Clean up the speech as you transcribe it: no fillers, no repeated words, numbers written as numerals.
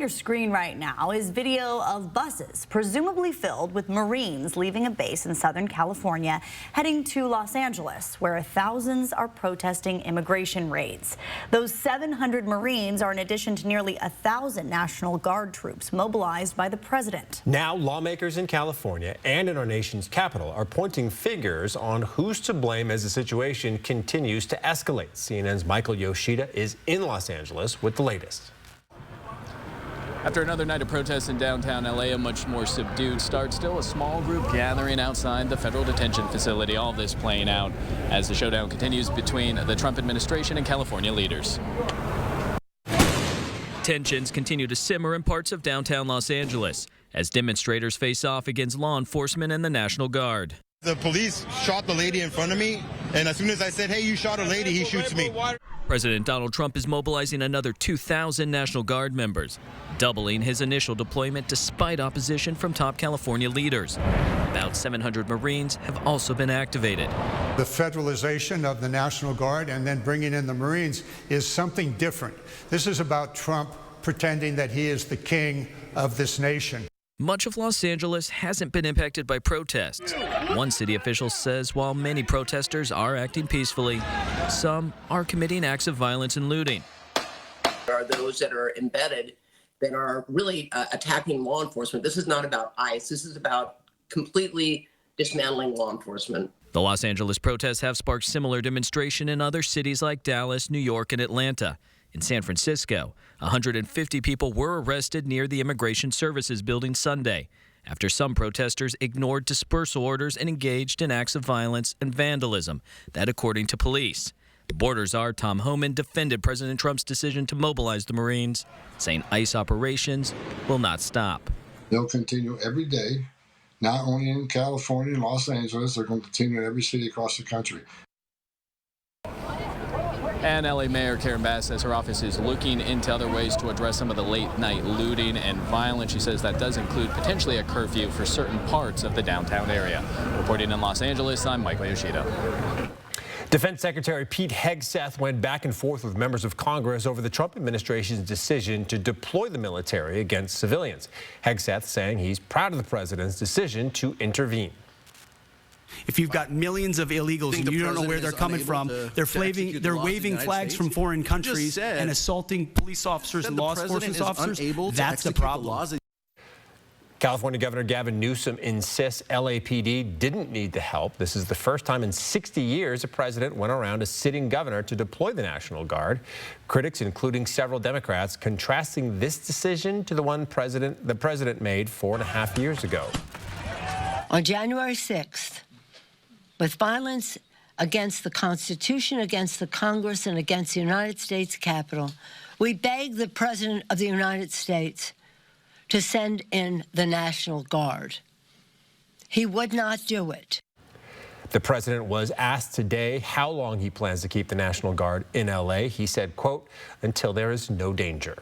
your screen right now is video of buses presumably filled with Marines leaving a base in Southern California heading to Los Angeles, where thousands are protesting immigration raids. Those 700 Marines are in addition to nearly 1,000 National Guard troops mobilized by the president. Now lawmakers in California and in our nation's capital are pointing fingers on who's to blame as the situation continues to escalate. CNN's Michael Yoshida is in Los Angeles with the latest. After another night of protests in downtown LA, a much more subdued start. Still a small group gathering outside the federal detention facility. All this playing out as the showdown continues between the Trump administration and California leaders. Tensions continue to simmer in parts of downtown Los Angeles as demonstrators face off against law enforcement and the National Guard. The police shot the lady in front of me, and as soon as I said, "Hey, you shot a lady," he shoots me. President Donald Trump is mobilizing another 2,000 National Guard members, doubling his initial deployment despite opposition from top California leaders. About 700 Marines have also been activated. The federalization of the National Guard and then bringing in the Marines is something different. This is about Trump pretending that he is the king of this nation. Much of Los Angeles hasn't been impacted by protests. One city official says while many protesters are acting peacefully, some are committing acts of violence and looting. There are those that are embedded that are really attacking law enforcement. This is not about ICE. This is about completely dismantling law enforcement. The Los Angeles protests have sparked similar demonstration in other cities like Dallas, New York, and Atlanta. In San Francisco, 150 people were arrested near the Immigration Services building Sunday after some protesters ignored dispersal orders and engaged in acts of violence and vandalism, that according to police. Border czar Tom Homan defended President Trump's decision to mobilize the Marines, saying ICE operations will not stop. They'll continue every day, not only in California and Los Angeles, they're going to continue in every city across the country. And LA Mayor Karen Bass says her office is looking into other ways to address some of the late-night looting and violence. She says that does include potentially a curfew for certain parts of the downtown area. Reporting in Los Angeles, I'm Michael Yoshida. Defense Secretary Pete Hegseth went back and forth with members of Congress over the Trump administration's decision to deploy the military against civilians. Hegseth saying he's proud of the president's decision to intervene. If you've got millions of illegals and you don't know where they're coming from, they're waving flags from foreign countries and assaulting police officers and law enforcement officers, that's the problem. California Governor Gavin Newsom insists LAPD didn't need the help. This is the first time in 60 years a president went around a sitting governor to deploy the National Guard. Critics, including several Democrats, contrasting this decision to the one the president made 4.5 years ago. On January 6th, with violence against the Constitution, against the Congress, and against the United States Capitol, we begged the President of the United States to send in the National Guard. He would not do it. The president was asked today how long he plans to keep the National Guard in LA. He said, quote, until there is no danger.